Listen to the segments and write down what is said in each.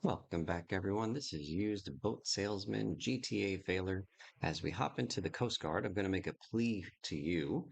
Welcome back, everyone. This is Used Boat Salesman GTA Failure. As we hop into the Coast Guard, I'm going to make a plea to you.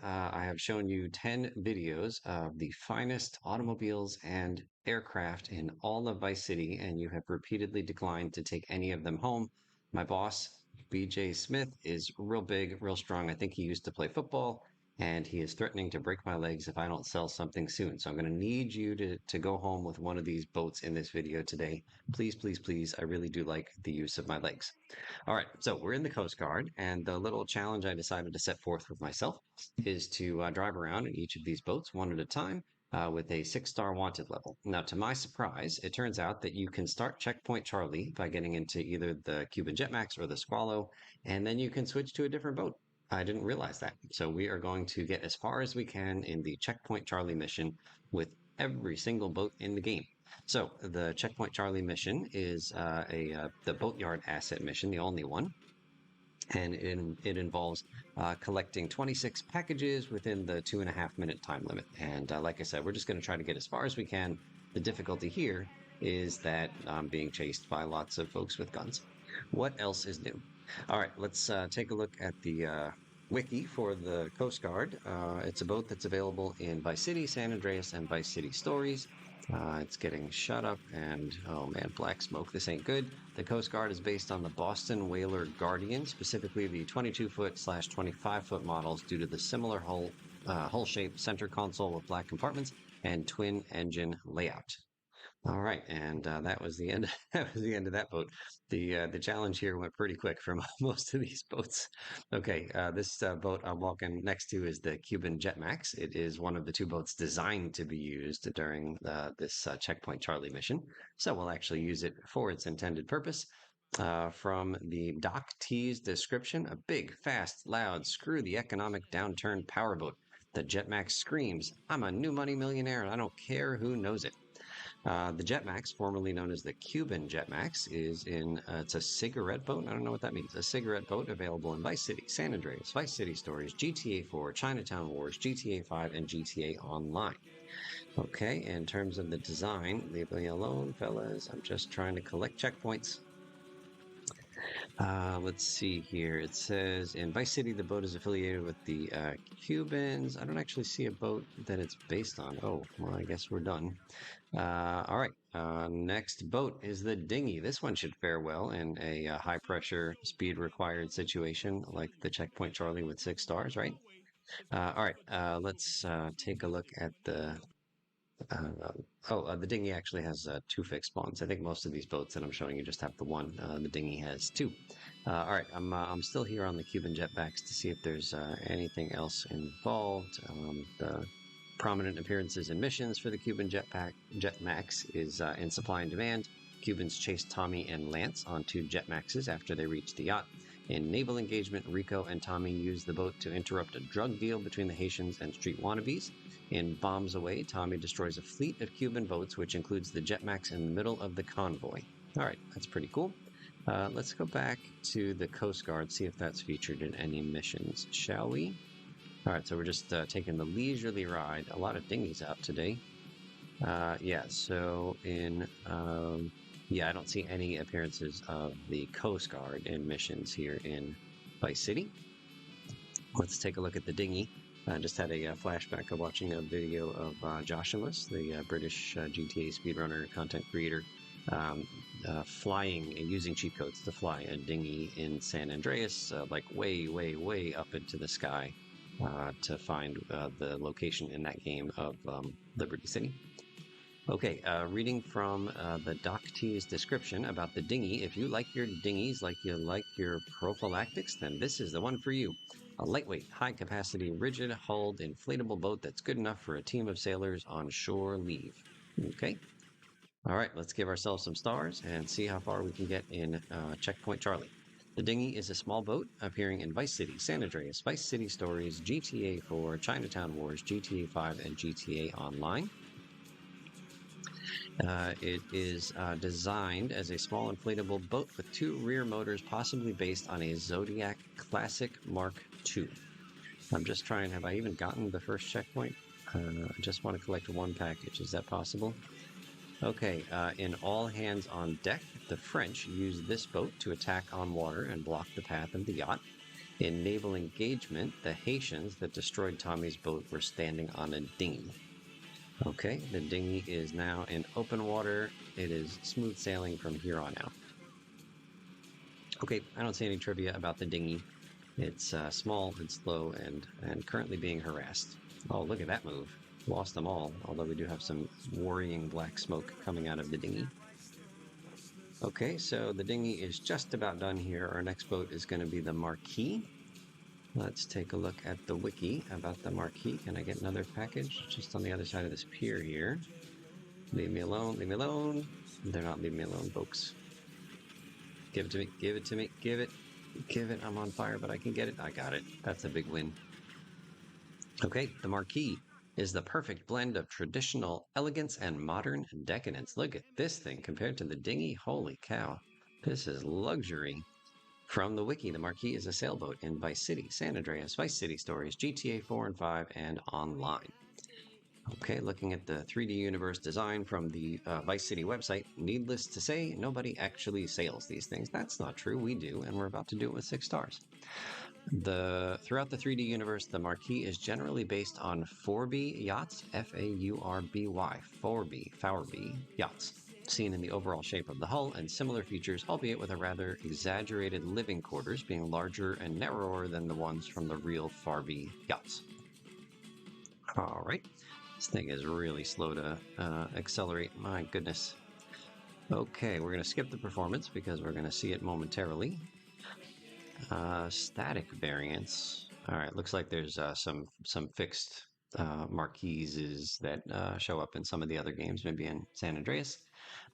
I have shown you 10 videos of the finest automobiles and aircraft in all of Vice City, and you have repeatedly declined to take any of them home. My boss, BJ Smith, is real big, real strong. I think he used to play football, and he is threatening to break my legs if I don't sell something soon. So I'm going to need you to go home with one of these boats in this video today. Please, please, please. I really do like the use of my legs. All right, so we're in the Coast Guard, and the little challenge I decided to set forth with myself is to drive around in each of these boats one at a time. With a 6-star wanted level. Now, to my surprise, it turns out that you can start Checkpoint Charlie by getting into either the Cuban Jetmax or the Squallow, and then you can switch to a different boat. I didn't realize that. So we are going to get as far as we can in the Checkpoint Charlie mission with every single boat in the game. So the Checkpoint Charlie mission is the Boatyard Asset mission, the only one, and it involves collecting 26 packages within the 2.5 minute time limit. And like I said, we're just going to try to get as far as we can. The difficulty here is that I'm being chased by lots of folks with guns. What else is new? All right, let's take a look at the wiki for the Coast Guard. It's a boat that's available in Vice City, San Andreas, and Vice City Stories. It's getting shut up, and oh man, black smoke. This ain't good. The Coast Guard is based on the Boston Whaler Guardian, specifically the 22-foot/25-foot models, due to the similar hull shape, center console with black compartments, and twin engine layout. All right, and that was the end. That was the end of that boat. The challenge here went pretty quick for most of these boats. Okay, this boat I'm walking next to is the Cuban Jetmax. It is one of the two boats designed to be used during this Checkpoint Charlie mission. So we'll actually use it for its intended purpose. From the dock tease description, a big, fast, loud, screw the economic downturn powerboat. The Jetmax screams, "I'm a new money millionaire and I don't care who knows it." The Jetmax, formerly known as the Cuban Jetmax, it's a cigarette boat. I don't know what that means. A cigarette boat available in Vice City, San Andreas, Vice City Stories, GTA 4, Chinatown Wars, GTA 5, and GTA Online. Okay, in terms of the design, leave me alone, fellas. I'm just trying to collect checkpoints. Let's see here. It says in Vice City, the boat is affiliated with the Cubans. I don't actually see a boat that it's based on. Oh, well, I guess we're done. All right. Next boat is the Dinghy. This one should fare well in a high pressure, speed required situation like the Checkpoint Charlie with 6 stars, right? All right. Let's take a look at the Dinghy actually has two fixed spawns. I think most of these boats that I'm showing you just have the one. The Dinghy has two. All right, I'm still here on the Cuban Jetbacks to see if there's anything else involved. The prominent appearances and missions for the Cuban Jetmax is in Supply and Demand. Cubans chase Tommy and Lance on two Jetmaxes after they reach the yacht. In Naval Engagement, Rico and Tommy use the boat to interrupt a drug deal between the Haitians and street wannabes. In Bombs Away, Tommy destroys a fleet of Cuban boats, which includes the Jetmax in the middle of the convoy. All right, that's pretty cool. Let's go back to the Coast Guard, see if that's featured in any missions, shall we? All right, so we're just taking the leisurely ride. A lot of dinghies out today. Yeah, so I don't see any appearances of the Coast Guard in missions here in Vice City. Let's take a look at the Dinghy. I just had a flashback of watching a video of Joshua's, the British GTA speedrunner content creator, flying and using cheat codes to fly a dinghy in San Andreas, like way, way, way up into the sky to find the location in that game of Liberty City. Okay, reading from the Doc T's description about the Dinghy. If you like your dinghies like you like your prophylactics, then this is the one for you. A lightweight, high-capacity, rigid-hulled, inflatable boat that's good enough for a team of sailors on shore leave. Okay. All right, let's give ourselves some stars and see how far we can get in Checkpoint Charlie. The Dinghy is a small boat appearing in Vice City, San Andreas, Vice City Stories, GTA 4, Chinatown Wars, GTA 5, and GTA Online. It is designed as a small inflatable boat with two rear motors, possibly based on a Zodiac Classic Mark II. I'm just trying, have I even gotten the first checkpoint? I just want to collect one package. Is that possible? Okay, in All Hands on Deck, the French used this boat to attack on water and block the path of the yacht. In naval engagement, the Haitians that destroyed Tommy's boat were standing on a dinghy. Okay, the dinghy is now in open water. It is smooth sailing from here on out. Okay, I don't see any trivia about the dinghy. It's small and slow and currently being harassed. Oh, look at that move. Lost them all, although we do have some worrying black smoke coming out of the dinghy. Okay, so the dinghy is just about done here. Our next boat is going to be the Marquee. Let's take a look at the wiki about the Marquee. Can I get another package? Just on the other side of this pier here. Leave me alone, leave me alone. They're not leaving me alone, folks. Give it to me, give it to me, give it. Give it, I'm on fire, but I can get it. I got it. That's a big win. Okay, the Marquee is the perfect blend of traditional elegance and modern decadence. Look at this thing compared to the dinghy. Holy cow. This is luxury. From the wiki, the Marquee is a sailboat in Vice City, San Andreas, Vice City Stories, GTA 4 and 5, and online. Okay, looking at the 3D universe design from the Vice City website, needless to say, nobody actually sails these things. That's not true. We do, and we're about to do it with 6 stars. Throughout the 3D universe, the Marquee is generally based on 4B yachts, F-A-U-R-B-Y, 4B yachts, seen in the overall shape of the hull and similar features, albeit with a rather exaggerated living quarters being larger and narrower than the ones from the real 4B yachts. All right, this thing is really slow to accelerate. My goodness. Okay, we're going to skip the performance because we're going to see it momentarily. Static variants. All right, looks like there's some fixed marquises that show up in some of the other games, maybe in San Andreas.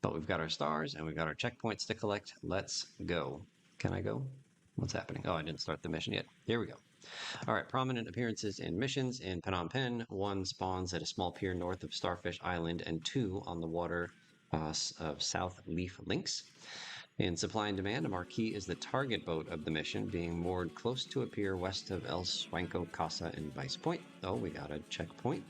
But we've got our stars and we've got our checkpoints to collect. Let's go. Can I go? What's happening? Oh, I didn't start the mission yet. Here we go. All right, prominent appearances in missions in Phnom Penh. 1 spawns at a small pier north of Starfish Island, and 2 on the water of South Leaf Links. In Supply and Demand, a Marquee is the target boat of the mission, being moored close to a pier west of El Swanko Casa in Vice Point. Oh, we got a checkpoint.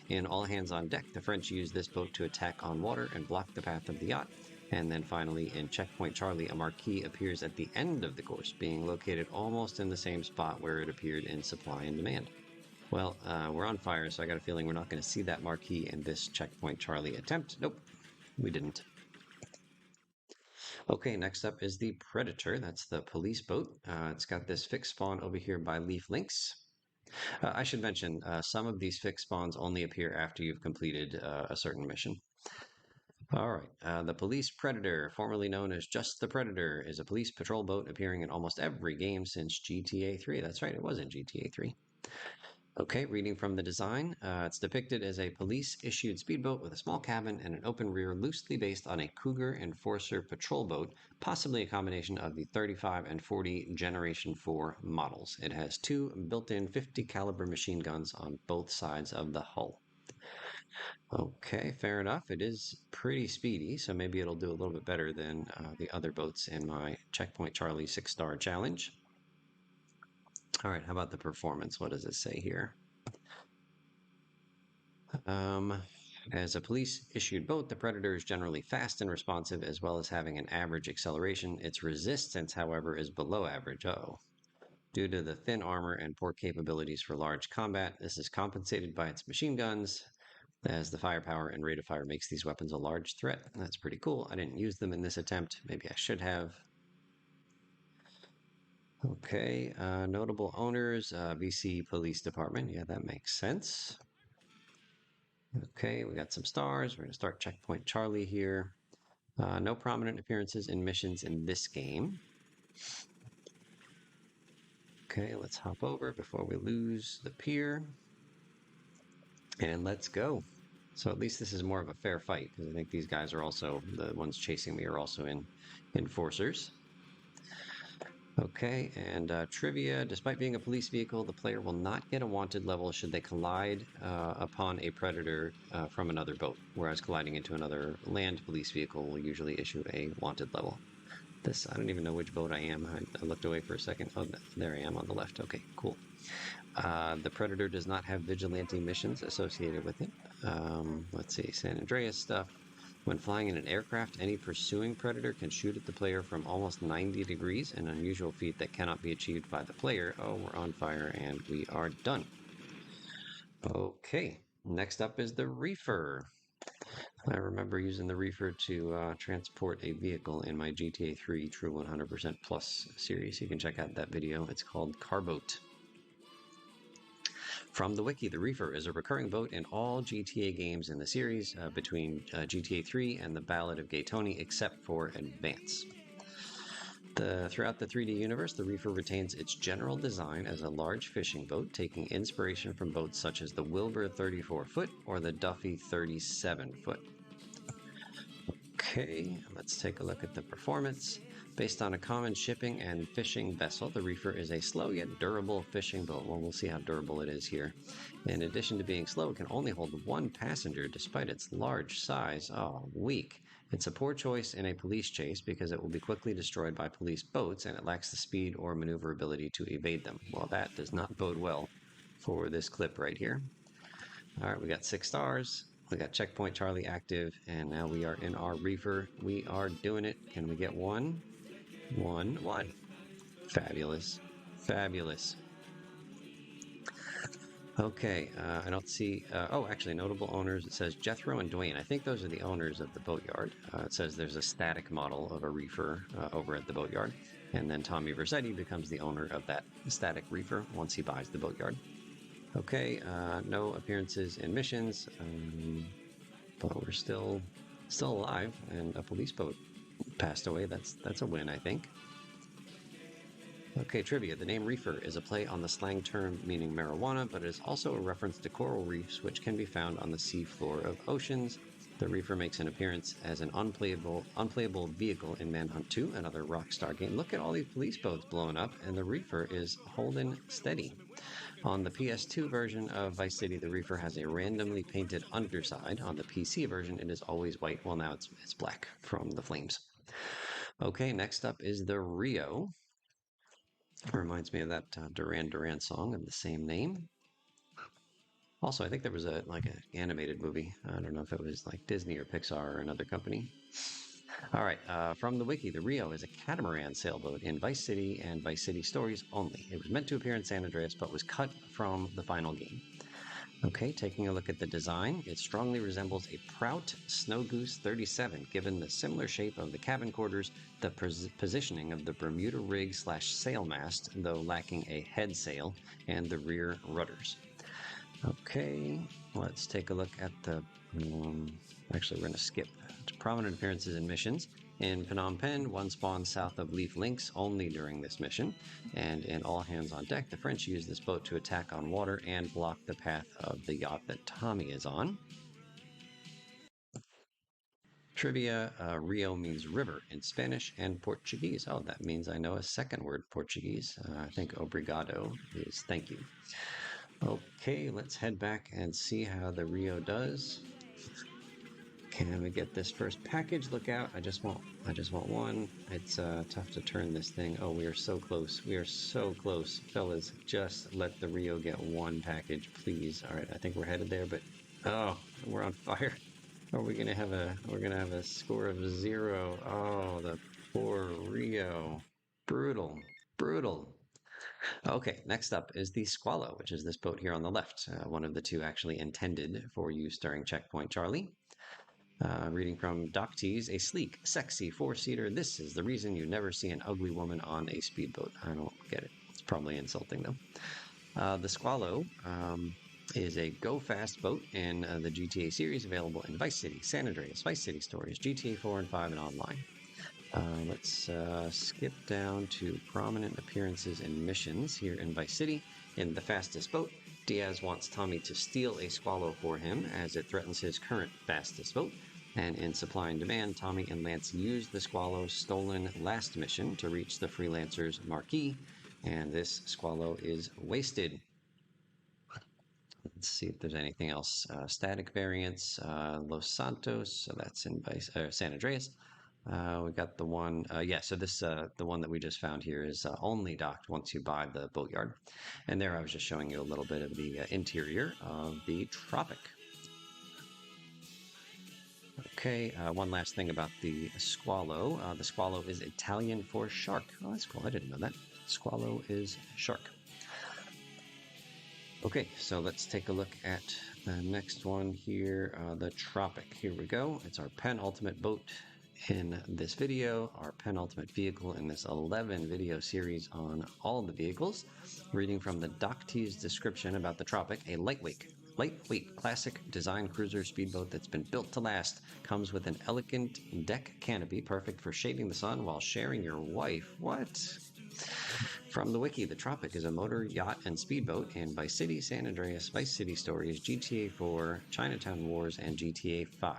In All Hands on Deck, the French used this boat to attack on water and block the path of the yacht. And then finally, in Checkpoint Charlie, a Marquee appears at the end of the course, being located almost in the same spot where it appeared in Supply and Demand. Well, we're on fire, so I got a feeling we're not going to see that Marquee in this Checkpoint Charlie attempt. Nope, we didn't. Okay, next up is the Predator. That's the police boat. It's got this fixed spawn over here by Leaf Links. I should mention, some of these fixed spawns only appear after you've completed a certain mission. All right, the Police Predator, formerly known as just the Predator, is a police patrol boat appearing in almost every game since GTA 3. That's right, it was in GTA 3. Okay, reading from the design, it's depicted as a police-issued speedboat with a small cabin and an open rear loosely based on a Cougar Enforcer patrol boat, possibly a combination of the 35 and 40 Generation 4 models. It has 2 built-in 50 caliber machine guns on both sides of the hull. Okay, fair enough. It is pretty speedy, so maybe it'll do a little bit better than the other boats in my Checkpoint Charlie 6-star challenge. All right, how about the performance? What does it say here? As a police-issued boat, the Predator is generally fast and responsive, as well as having an average acceleration. Its resistance, however, is below average. Uh-oh. Due to the thin armor and poor capabilities for large combat, this is compensated by its machine guns, as the firepower and rate of fire makes these weapons a large threat. That's pretty cool. I didn't use them in this attempt. Maybe I should have. Okay, notable owners, VC Police Department. Yeah, that makes sense. Okay, we got some stars. We're going to start Checkpoint Charlie here. No prominent appearances in missions in this game. Okay, let's hop over before we lose the pier. And let's go. So at least this is more of a fair fight, because I think these guys are also, the ones chasing me are also enforcers. Okay, and trivia, despite being a police vehicle, the player will not get a wanted level should they collide upon a predator from another boat, whereas colliding into another land police vehicle will usually issue a wanted level. This, I don't even know which boat I am. I looked away for a second. Oh, there I am on the left. Okay, cool. The Predator does not have vigilante missions associated with it. Let's see, San Andreas stuff. When flying in an aircraft, any pursuing predator can shoot at the player from almost 90 degrees, an unusual feat that cannot be achieved by the player. Oh, we're on fire and we are done. Okay, next up is the Reefer. I remember using the Reefer to transport a vehicle in my GTA 3 True 100% Plus series. You can check out that video. It's called Carboat. From the wiki, the Reefer is a recurring boat in all GTA games in the series between GTA 3 and the Ballad of Gay Tony, except for Advance. Throughout the 3D universe, the Reefer retains its general design as a large fishing boat, taking inspiration from boats such as the Wilbur 34-foot or the Duffy 37-foot. Okay, let's take a look at the performance. Based on a common shipping and fishing vessel, the Reefer is a slow yet durable fishing boat. Well, we'll see how durable it is here. In addition to being slow, it can only hold one passenger despite its large size. Oh, weak. It's a poor choice in a police chase because it will be quickly destroyed by police boats and it lacks the speed or maneuverability to evade them. Well, that does not bode well for this clip right here. All right, we got 6 stars. We got Checkpoint Charlie active, and now we are in our Reefer. We are doing it. Can we get one? One. Fabulous. Fabulous. Okay, I don't see... oh, actually, notable owners. It says Jethro and Dwayne. I think those are the owners of the boatyard. It says there's a static model of a Reefer over at the boatyard. And then Tommy Versetti becomes the owner of that static Reefer once he buys the boatyard. Okay, no appearances in missions, but we're still alive, and a police boat passed away. That's a win, I think. Okay, trivia. The name Reefer is a play on the slang term meaning marijuana, but it is also a reference to coral reefs, which can be found on the seafloor of oceans. The Reefer makes an appearance as an unplayable vehicle in Manhunt 2, another Rockstar game. Look at all these police boats blowing up, and the Reefer is holding steady. On the PS2 version of Vice City, the Reefer has a randomly painted underside. On the PC version, it is always white. Well, now it's black from the flames. Okay, next up is the Rio. Reminds me of that Duran Duran song of the same name. Also, I think there was an animated movie. I don't know if it was like Disney or Pixar or another company. All right, from the wiki, the Rio is a catamaran sailboat in Vice City and Vice City Stories only. It was meant to appear in San Andreas, but was cut from the final game. Okay, taking a look at the design, it strongly resembles a Prout Snow Goose 37, given the similar shape of the cabin quarters, the positioning of the Bermuda rig / sail mast, though lacking a head sail, and the rear rudders. Okay, let's take a look at the... actually, we're going to skip to prominent appearances and missions. In Phnom Penh, one spawns south of Leaf Links only during this mission, and in All Hands on Deck, the French use this boat to attack on water and block the path of the yacht that Tommy is on. Trivia, Rio means river in Spanish and Portuguese. Oh, that means I know a second word Portuguese. I think obrigado is thank you. Okay, let's head back and see how the Rio does. Can we get this first package? Look out. I just want one. It's tough to turn this thing. Oh, we are so close. We are so close. Fellas, just let the Rio get one package, please. All right, I think we're headed there, but oh, we're on fire. We're gonna have a score of 0. Oh, the poor Rio. Brutal. Okay, next up is the Squallow, which is this boat here on the left. One of the two actually intended for use during Checkpoint Charlie. Reading from Doc T's, a sleek, sexy 4-seater. This is the reason you never see an ugly woman on a speedboat. I don't get it. It's probably insulting, though. The Squallow is a go-fast boat in the GTA series, available in Vice City, San Andreas, Vice City Stories, GTA 4 and 5, and online. Let's skip down to prominent appearances and missions here in Vice City. In The Fastest Boat, Diaz wants Tommy to steal a Squallow for him as it threatens his current fastest boat. And in Supply and Demand, Tommy and Lance use the Squallow's stolen last mission to reach the freelancer's Marquee, and this Squallow is wasted. Let's see if there's anything else. Static variants, Los Santos, so that's in San Andreas. We got the one, so this, the one that we just found here is only docked once you buy the boatyard. And there I was just showing you a little bit of the interior of the Tropic. Okay, one last thing about the Squallow. The Squallow is Italian for shark. Oh, that's cool. I didn't know that. Squallow is shark. Okay, so let's take a look at the next one here, the Tropic. Here we go. It's our penultimate boat in this video, our penultimate vehicle in this 11 video series on all the vehicles. Reading from the Doctee's description about the Tropic, a lightweight classic design cruiser speedboat that's been built to last, comes with an elegant deck canopy perfect for shading the sun while sharing your wife. What? From the wiki, the Tropic is a motor, yacht, and speedboat in Vice City, San Andreas, Vice City Stories, GTA 4, Chinatown Wars, and GTA 5.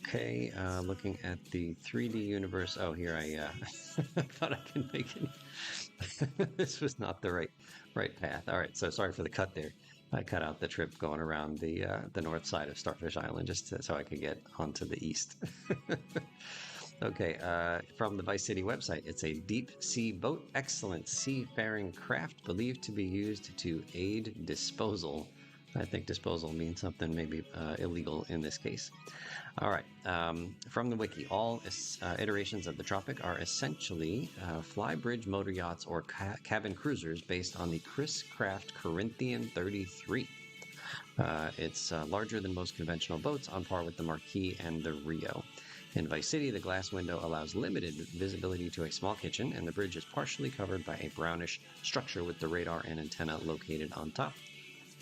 Okay, looking at the 3D universe. Oh, here I thought I could make it. This was not the right path. All right, so sorry for the cut there. I cut out the trip going around the north side of Starfish Island so I could get onto the east. Okay, from the Vice City website, it's a deep sea boat, excellent seafaring craft believed to be used to aid disposal. I think disposal means something maybe illegal in this case. All right, from the wiki, all iterations of the Tropic are essentially flybridge motor yachts or cabin cruisers based on the Chris Craft Corinthian 33. It's larger than most conventional boats, on par with the Marquee and the Rio. In Vice City, the glass window allows limited visibility to a small kitchen, and the bridge is partially covered by a brownish structure with the radar and antenna located on top.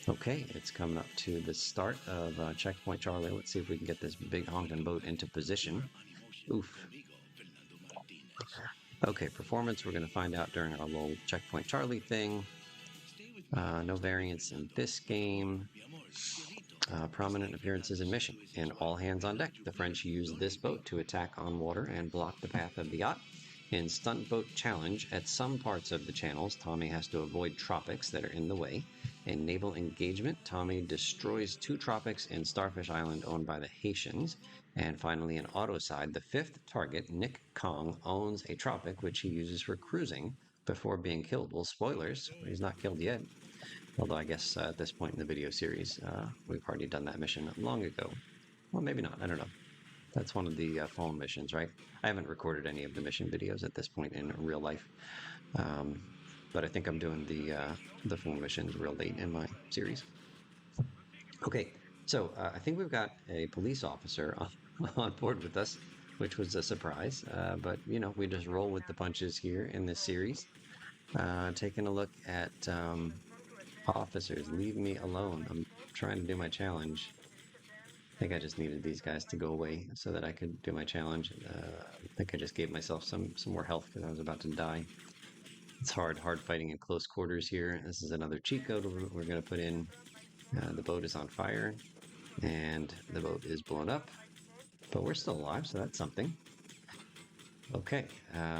Okay, it's coming up to the start of Checkpoint Charlie. Let's see if we can get this big honking boat into position. Oof. Okay, performance, we're going to find out during our little Checkpoint Charlie thing. No variance in this game. Prominent appearances in mission. In All Hands on Deck, the French used this boat to attack on water and block the path of the yacht. In Stunt Boat Challenge, at some parts of the channels, Tommy has to avoid tropics that are in the way. In Naval Engagement, Tommy destroys 2 tropics in Starfish Island owned by the Haitians. And finally, in Autoside, the 5th target, Nick Kong, owns a tropic which he uses for cruising before being killed. Well, spoilers, he's not killed yet. Although I guess at this point in the video series, we've already done that mission long ago. Well, maybe not. I don't know. That's one of the phone missions, right? I haven't recorded any of the mission videos at this point in real life. But I think I'm doing the phone missions real late in my series. Okay, so I think we've got a police officer on board with us, which was a surprise. But, you know, we just roll with the punches here in this series. Taking a look at... officers, leave me alone. I'm trying to do my challenge. I think I just needed these guys to go away so that I could do my challenge. I think I just gave myself some more health because I was about to die. It's hard fighting in close quarters here. This is another cheat code we're going to put in. The boat is on fire, and the boat is blown up, but we're still alive, so that's something. Okay,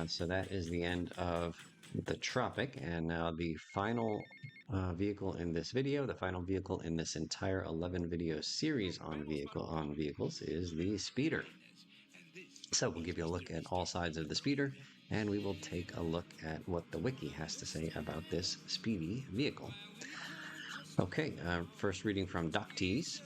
so that is the end of the Tropic, and now the final vehicle in this video, the final vehicle in this entire 11 video series on vehicles is the Speeder. So we'll give you a look at all sides of the Speeder, and we will take a look at what the wiki has to say about this speedy vehicle. Okay, first reading from Doctee's.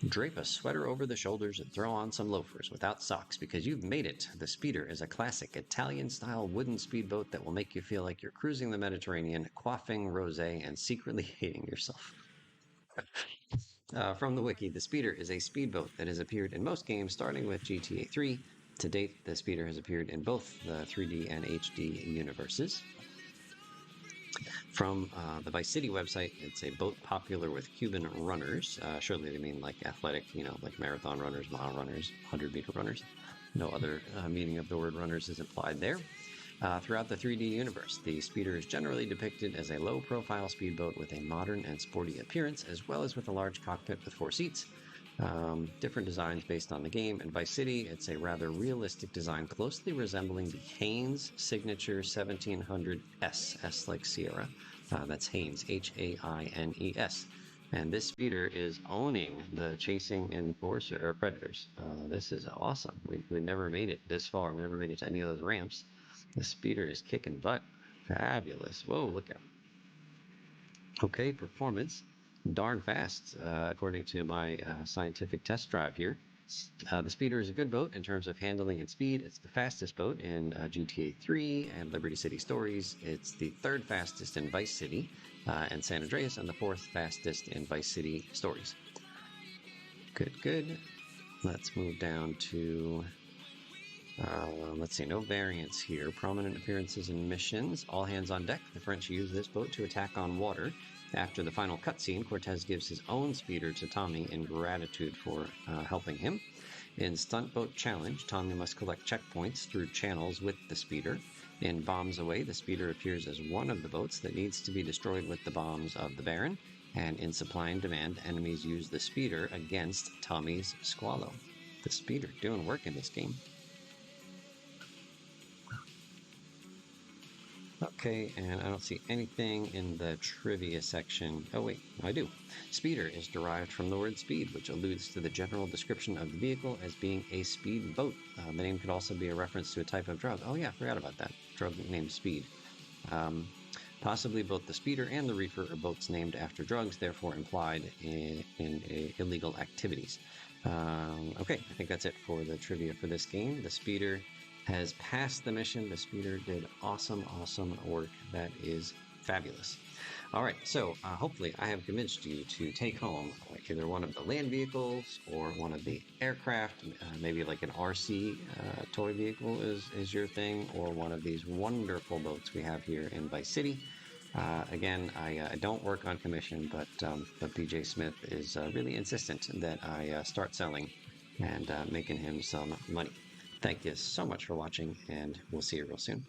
Drape a sweater over the shoulders and throw on some loafers without socks because you've made it. The Speeder is a classic Italian-style wooden speedboat that will make you feel like you're cruising the Mediterranean, quaffing rosé, and secretly hating yourself. From the wiki, the Speeder is a speedboat that has appeared in most games, starting with GTA 3. To date, the Speeder has appeared in both the 3D and HD universes. From the Vice City website, it's a boat popular with Cuban runners. Surely they mean like athletic, you know, like marathon runners, mile runners, 100-meter runners. No other meaning of the word runners is implied there. Throughout the 3D universe, the Speeder is generally depicted as a low-profile speedboat with a modern and sporty appearance, as well as with a large cockpit with 4 seats. Different designs based on the game. In Vice City, it's a rather realistic design closely resembling the Haynes Signature 1700S, S like Sierra. That's Haynes, Haines. And this Speeder is owning the chasing enforcer or predators. This is awesome. We never made it this far. We never made it to any of those ramps. The Speeder is kicking butt. Fabulous. Whoa, look out. Okay, performance. darn fast, according to my scientific test drive here. The Speeder is a good boat in terms of handling and speed. It's the fastest boat in GTA 3 and Liberty City Stories. It's the third fastest in Vice City and San Andreas, and the fourth fastest in Vice City Stories. Good, good. Let's move down to, let's see, no variants here. Prominent appearances and missions. All hands on deck. The French use this boat to attack on water. After the final cutscene, Cortez gives his own speeder to Tommy in gratitude for helping him. In Stunt Boat Challenge, Tommy must collect checkpoints through channels with the speeder. In Bombs Away, the speeder appears as one of the boats that needs to be destroyed with the bombs of the Baron. And in Supply and Demand, enemies use the speeder against Tommy's Squallow. The speeder doing work in this game. Okay, and I don't see anything in the trivia section. Oh wait, I do. Speeder is derived from the word speed, which alludes to the general description of the vehicle as being a speedboat. The name could also be a reference to a type of drug. Oh yeah, I forgot about that. Drug named speed. Possibly both the speeder and the reefer are boats named after drugs, therefore implied in illegal activities. Okay, I think that's it for the trivia for this game. The speeder has passed the mission. The speeder did awesome work. That is fabulous. All right, so hopefully I have convinced you to take home either one of the land vehicles or one of the aircraft, maybe like an RC toy vehicle is your thing, or one of these wonderful boats we have here in Vice City. Again, I don't work on commission, but BJ Smith is really insistent that I start selling and making him some money. Thank you so much for watching, and we'll see you real soon.